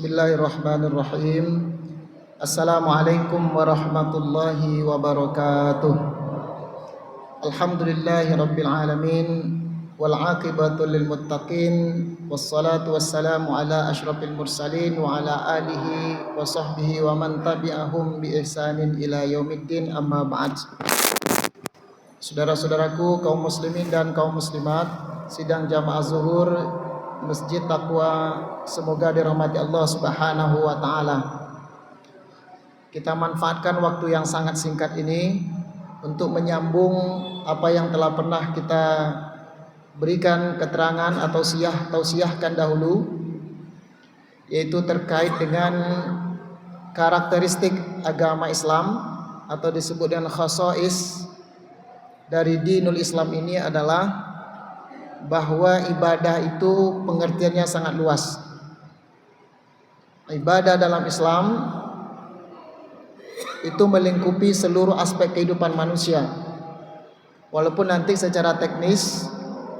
Bismillahirrahmanirrahim. Assalamualaikum warahmatullahi wabarakatuh. Alhamdulillahi rabbil alamin, wal aqibatu lil muttaqin, wassalatu wassalamu ala asyrafil mursalin wa ala alihi wa sahbihi wa man tabi'ahum bi ihsanin ila yaumiddin, amma ba'd. Saudara-saudaraku kaum muslimin dan kaum muslimat sidang jamaah zuhur Masjid Taqwa, semoga dirahmati Allah Subhanahu wa taala. Kita manfaatkan waktu yang sangat singkat ini untuk menyambung apa yang telah pernah kita berikan keterangan atau tausiahkan dahulu, yaitu terkait dengan karakteristik agama Islam atau disebut dengan khasais dari dinul Islam ini adalah bahwa ibadah itu pengertiannya sangat luas. Ibadah dalam Islam itu melingkupi seluruh aspek kehidupan manusia. Walaupun nanti secara teknis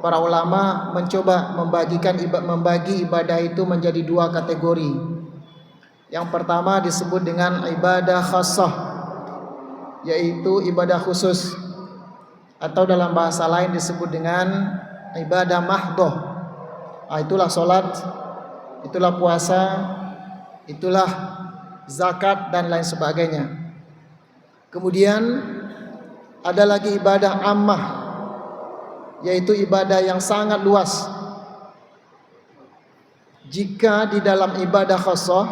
para ulama mencoba membagi ibadah itu menjadi dua kategori. Yang pertama disebut dengan ibadah khassah, yaitu ibadah khusus, atau dalam bahasa lain disebut dengan ibadah mahdoh. Itulah solat, itulah puasa, itulah zakat dan lain sebagainya. Kemudian ada lagi ibadah ammah, yaitu ibadah yang sangat luas. Jika di dalam ibadah khassah,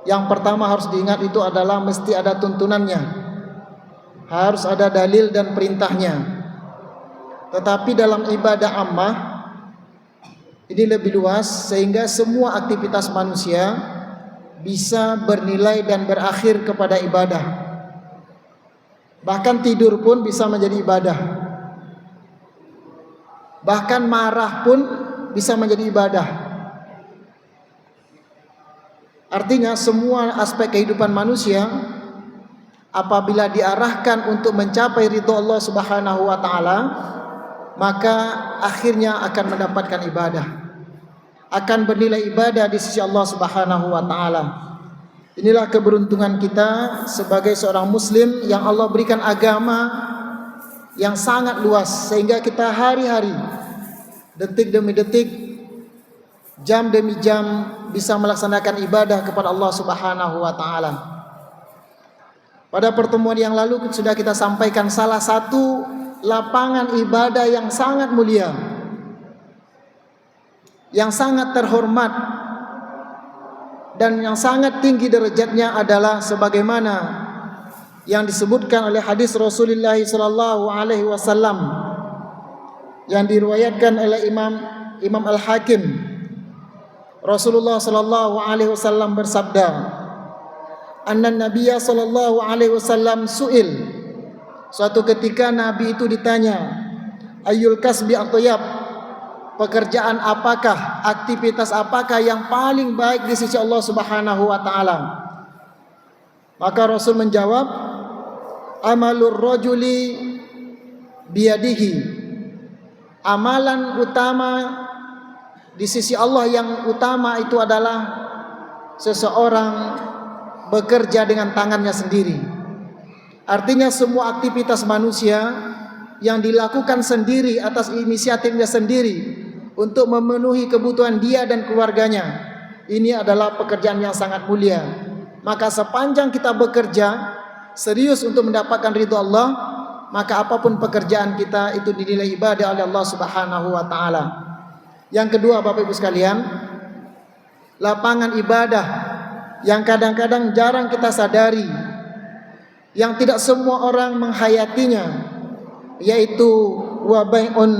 yang pertama harus diingat itu adalah mesti ada tuntunannya, harus ada dalil dan perintahnya. Tetapi dalam ibadah ammah ini lebih luas, sehingga semua aktivitas manusia bisa bernilai dan berakhir kepada ibadah. Bahkan tidur pun bisa menjadi ibadah. Bahkan marah pun bisa menjadi ibadah. Artinya semua aspek kehidupan manusia apabila diarahkan untuk mencapai ridho Allah Subhanahu wa taala, maka akhirnya akan mendapatkan ibadah, akan bernilai ibadah di sisi Allah Subhanahu wa taala. Inilah keberuntungan kita sebagai seorang muslim yang Allah berikan agama yang sangat luas, sehingga kita hari-hari, detik demi detik, jam demi jam bisa melaksanakan ibadah kepada Allah Subhanahu wa taala. Pada pertemuan yang lalu sudah kita sampaikan salah satu lapangan ibadah yang sangat mulia, yang sangat terhormat dan yang sangat tinggi derajatnya adalah sebagaimana yang disebutkan oleh hadis Rasulullah sallallahu alaihi wasallam yang diriwayatkan oleh Imam Al-Hakim. Rasulullah sallallahu alaihi wasallam bersabda, "Anna Nabiyya sallallahu alaihi wasallam su'il." Suatu ketika Nabi itu ditanya, "Ayyul kasbi athyab?" Pekerjaan apakah, aktivitas apakah yang paling baik di sisi Allah Subhanahu wa taala? Maka Rasul menjawab, "Amalur rajuli biyadihi." Amalan utama di sisi Allah yang utama itu adalah seseorang bekerja dengan tangannya sendiri. Artinya semua aktivitas manusia yang dilakukan sendiri atas inisiatifnya sendiri untuk memenuhi kebutuhan dia dan keluarganya, ini adalah pekerjaan yang sangat mulia. Maka sepanjang kita bekerja serius untuk mendapatkan ridho Allah, maka apapun pekerjaan kita itu dinilai ibadah oleh Allah Subhanahu wa taala. Yang kedua, Bapak Ibu sekalian, lapangan ibadah yang kadang-kadang jarang kita sadari, yang tidak semua orang menghayatinya, yaitu wa bai'un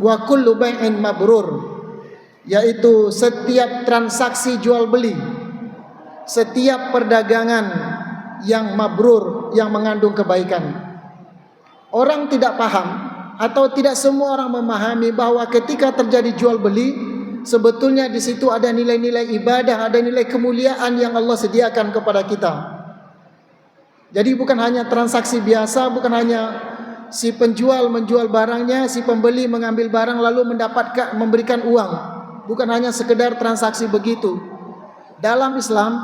wa kullu bai'in mabrur, yaitu setiap transaksi jual beli, setiap perdagangan yang mabrur, yang mengandung kebaikan. Orang tidak paham atau tidak semua orang memahami bahwa ketika terjadi jual beli, sebetulnya di situ ada nilai-nilai ibadah, ada nilai kemuliaan yang Allah sediakan kepada kita. Jadi bukan hanya transaksi biasa, bukan hanya si penjual menjual barangnya, si pembeli mengambil barang lalu memberikan uang. bukan hanya sekedar transaksi begitu. Dalam Islam,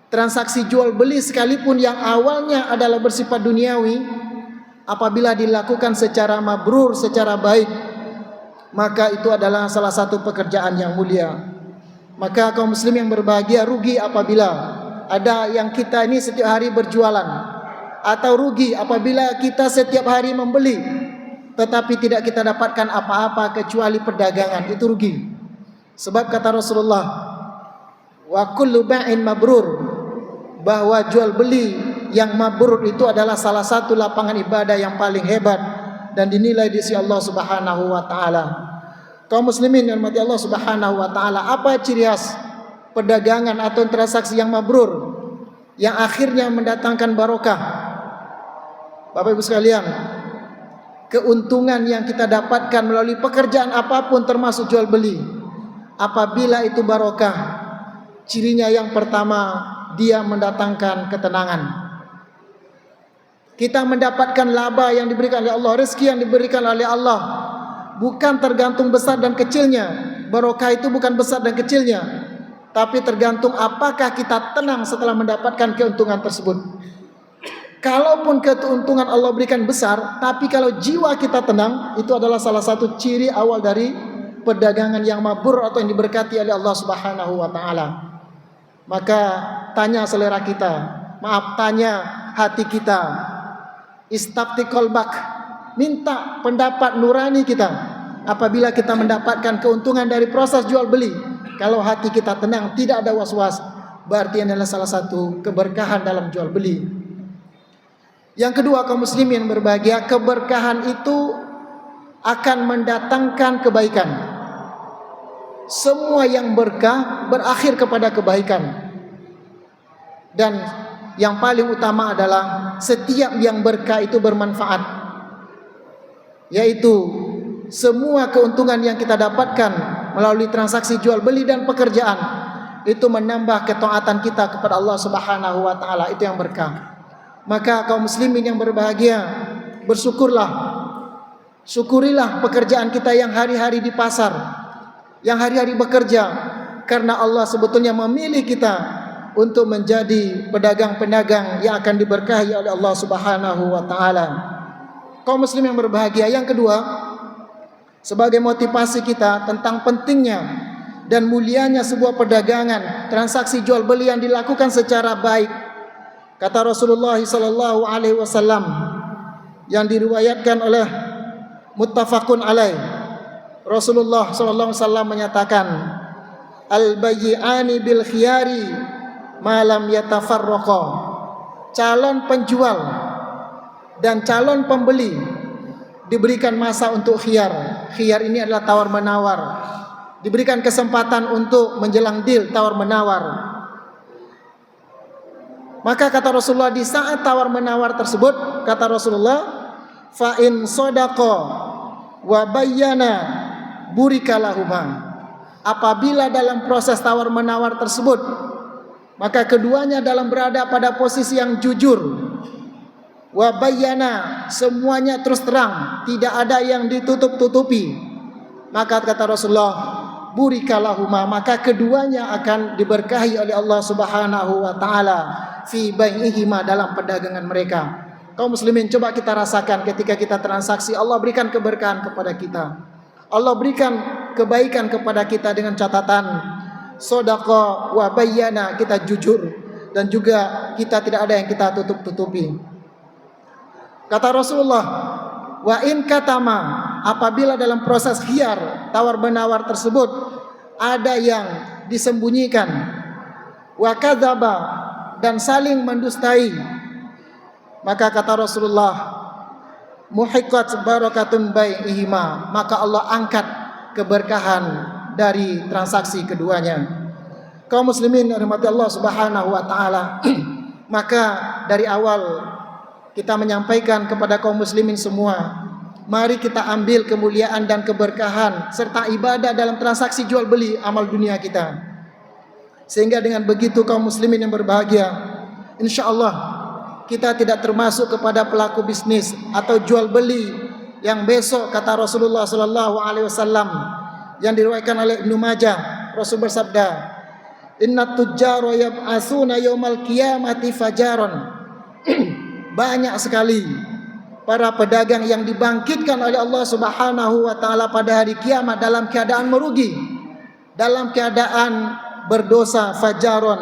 transaksi jual beli sekalipun yang awalnya adalah bersifat duniawi, apabila dilakukan secara mabrur, secara baik, maka itu adalah salah satu pekerjaan yang mulia. Maka kaum muslim yang berbahagia rugi apabila ada yang kita ini setiap hari berjualan, atau rugi apabila kita setiap hari membeli tetapi tidak kita dapatkan apa-apa kecuali perdagangan. Itu rugi. Sebab kata Rasulullah, wa kullu ba'in mabrur, bahwa jual beli yang mabrur itu adalah salah satu lapangan ibadah yang paling hebat dan dinilai di sisi Allah Subhanahu wa taala. Kaum muslimin yang mati Allah Subhanahu wa taala, apa ciri khas perdagangan atau transaksi yang mabrur yang akhirnya mendatangkan barokah? Bapak Ibu sekalian, keuntungan yang kita dapatkan melalui pekerjaan apapun termasuk jual beli, apabila itu barokah, cirinya yang pertama, dia mendatangkan ketenangan. Kita mendapatkan laba yang diberikan oleh Allah, rezeki yang diberikan oleh Allah, bukan tergantung besar dan kecilnya. Barokah itu bukan besar dan kecilnya, tapi tergantung apakah kita tenang setelah mendapatkan keuntungan tersebut. Kalaupun keuntungan Allah berikan besar, tapi kalau jiwa kita tenang, itu adalah salah satu ciri awal dari perdagangan yang mabrur atau yang diberkati oleh Allah Subhanahu wa taala. Maka tanya selera kita, tanya hati kita, istafti qalbak, minta pendapat nurani kita. Apabila kita mendapatkan keuntungan dari proses jual beli, kalau hati kita tenang, tidak ada was-was, berarti ini adalah salah satu keberkahan dalam jual beli. Yang kedua, kaum muslimin yang berbahagia, keberkahan itu akan mendatangkan kebaikan. Semua yang berkah berakhir kepada kebaikan. Dan yang paling utama adalah setiap yang berkah itu bermanfaat, yaitu semua keuntungan yang kita dapatkan melalui transaksi jual beli dan pekerjaan itu menambah ketaatan kita kepada Allah Subhanahu wa taala. Itu yang berkah. Maka kaum muslimin yang berbahagia, bersyukurlah, syukurilah pekerjaan kita yang hari-hari di pasar, yang hari-hari bekerja, karena Allah sebetulnya memilih kita untuk menjadi pedagang-pedagang yang akan diberkahi oleh Allah Subhanahu wa taala. Kaum muslim yang berbahagia, yang kedua, sebagai motivasi kita tentang pentingnya dan mulianya sebuah perdagangan, transaksi jual beli yang dilakukan secara baik. Kata Rasulullah sallallahu alaihi wasallam yang diriwayatkan oleh muttafaqun alaih, Rasulullah sallallahu alaihi wasallam menyatakan, al-bayyi'ani bil khiyari ma lam yatafarraqa. Calon penjual dan calon pembeli diberikan masa untuk khiyar. Khiyar ini adalah tawar menawar. Diberikan kesempatan untuk menjelang deal, tawar menawar. Maka kata Rasulullah, di saat tawar menawar tersebut, kata Rasulullah, fa in sadaqa wa bayyana burika lahuma. Apabila dalam proses tawar menawar tersebut, maka keduanya dalam berada pada posisi yang jujur, wa bayyana, semuanya terus terang, tidak ada yang ditutup-tutupi, maka kata Rasulullah, burika lahuma, maka keduanya akan diberkahi oleh Allah Subhanahu wa taala fi bai'ihima, dalam perdagangan mereka. Kaum muslimin, coba kita rasakan ketika kita transaksi, Allah berikan keberkahan kepada kita, Allah berikan kebaikan kepada kita dengan catatan sodaqah wa bayyana, kita jujur dan juga kita tidak ada yang kita tutup-tutupi. Kata Rasulullah, wa in katama, apabila dalam proses khiyar, tawar menawar tersebut ada yang disembunyikan, wa kadzaba, dan saling mendustai, maka kata Rasulullah, muhiqqat barakatun bai'ihima, maka Allah angkat keberkahan dari transaksi keduanya. Kaum muslimin rahmati Allah Subhanahu wa taala, maka dari awal kita menyampaikan kepada kaum muslimin semua, mari kita ambil kemuliaan dan keberkahan serta ibadah dalam transaksi jual beli amal dunia kita. Sehingga dengan begitu kaum muslimin yang berbahagia, insyaallah kita tidak termasuk kepada pelaku bisnis atau jual beli yang besok kata Rasulullah sallallahu alaihi wasallam yang diriwayatkan oleh Ibnu Majah, Rasul bersabda, "Inna tujjara yab'atsuna yaumal qiyamati fajaron." Banyak sekali para pedagang yang dibangkitkan oleh Allah Subhanahu wa taala pada hari kiamat dalam keadaan merugi, dalam keadaan berdosa, fajaron,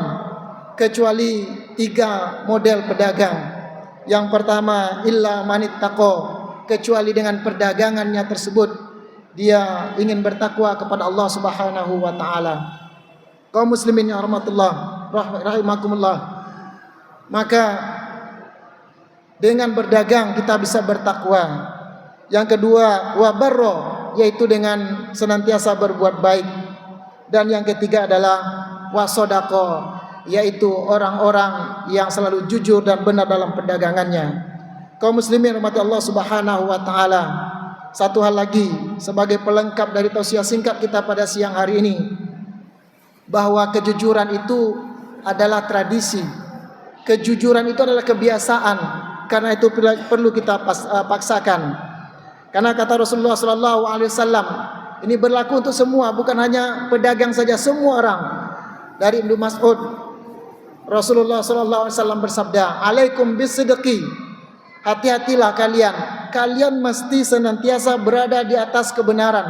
kecuali 3 model pedagang. Yang pertama, illa manittaqo, kecuali dengan perdagangannya tersebut dia ingin bertakwa kepada Allah Subhanahu wa taala. Kaum muslimin yang rahimakumullah, maka dengan berdagang kita bisa bertakwa. Yang kedua, wabarro, yaitu dengan senantiasa berbuat baik. Dan yang ketiga adalah wasodako, yaitu orang-orang yang selalu jujur dan benar dalam perdagangannya. Kaum muslimin rahmati Allah Subhanahu wa taala, satu hal lagi sebagai pelengkap dari tausiah singkat kita pada siang hari ini, bahwa kejujuran itu adalah tradisi. Kejujuran itu adalah kebiasaan. Karena itu perlu kita paksakan. Karena kata Rasulullah SAW, ini berlaku untuk semua, bukan hanya pedagang saja, semua orang. Dari Ibnu Mas'ud, Rasulullah SAW bersabda, "Alaikum bisidqi." Hati-hatilah kalian mesti senantiasa berada di atas kebenaran,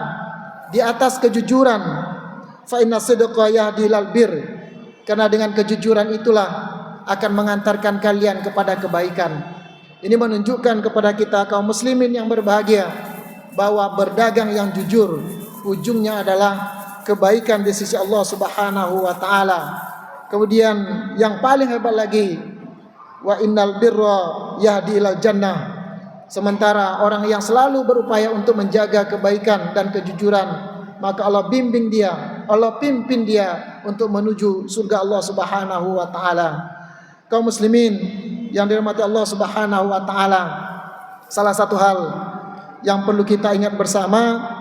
di atas kejujuran. Fa inna sidqa yahdi ilal bir. Karena dengan kejujuran itulah akan mengantarkan kalian kepada kebaikan. Ini menunjukkan kepada kita kaum muslimin yang berbahagia bahwa berdagang yang jujur ujungnya adalah kebaikan di sisi Allah Subhanahu wa taala. Kemudian yang paling hebat lagi, wa innal birra yahdi ilal jannah. Sementara orang yang selalu berupaya untuk menjaga kebaikan dan kejujuran, maka Allah bimbing dia, Allah pimpin dia untuk menuju surga Allah Subhanahu wa taala. Kaum muslimin yang dirahmati Allah Subhanahu wa taala, salah satu hal yang perlu kita ingat bersama,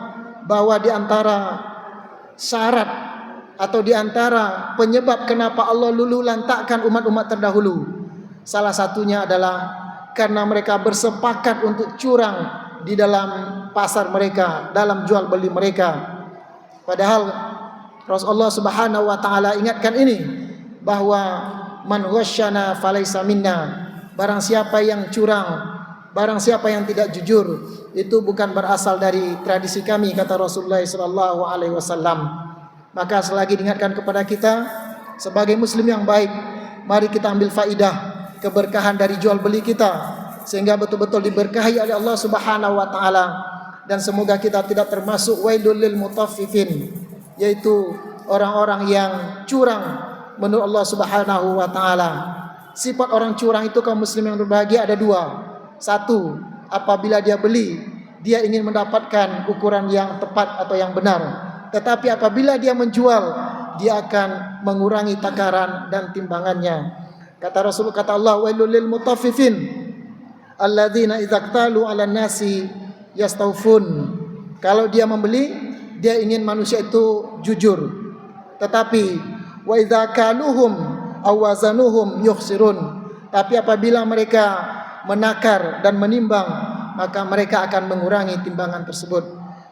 bahwa di antara syarat atau di antara penyebab kenapa Allah luluh lantakkan umat-umat terdahulu, salah satunya adalah karena mereka bersepakat untuk curang di dalam pasar mereka, dalam jual beli mereka. Padahal Rasulullah Subhanahu wa taala ingatkan ini, bahwa man ghasyana falaysa minna. Barang siapa yang curang, barang siapa yang tidak jujur, itu bukan berasal dari tradisi kami, kata Rasulullah SAW. Maka selagi diingatkan kepada kita sebagai muslim yang baik, mari kita ambil faidah keberkahan dari jual beli kita, sehingga betul-betul diberkahi oleh Allah Subhanahu wa taala. Dan semoga kita tidak termasuk wailul lil mutaffifin, yaitu orang-orang yang curang menurut Allah Subhanahu wa taala. Sifat orang curang itu kaum muslim yang berbahagia ada 2. 1, apabila dia beli, dia ingin mendapatkan ukuran yang tepat atau yang benar. Tetapi apabila dia menjual, dia akan mengurangi takaran dan timbangannya. Kata Rasul, kata Allah, wailul lil mutaffifin alladzina idza qtalu 'alan nasi yastawfun. Kalau dia membeli, dia ingin manusia itu jujur. Tetapi wa idza kaluhum awazanuhum yukhsirun. Tapi apabila mereka menakar dan menimbang, maka mereka akan mengurangi timbangan tersebut.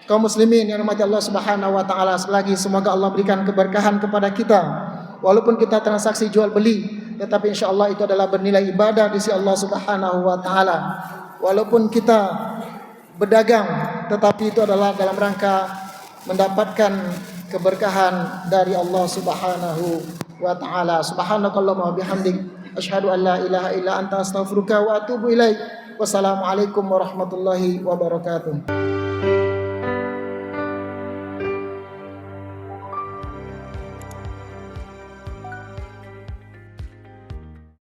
Kaum muslimin yang dirahmati Allah Subhanahu wa taala, selagi semoga Allah berikan keberkahan kepada kita. Walaupun kita transaksi jual beli, tetapi insyaallah itu adalah bernilai ibadah di sisi Allah Subhanahu wa taala. Walaupun kita berdagang, tetapi itu adalah dalam rangka mendapatkan keberkahan dari Allah Subhanahu wa ta'ala. Subhanakallahumma wa bihamdik, asyhadu an la ilaha illa anta astaghfiruka wa atubu ilaik. Wassalamualaikum warahmatullahi wabarakatuh.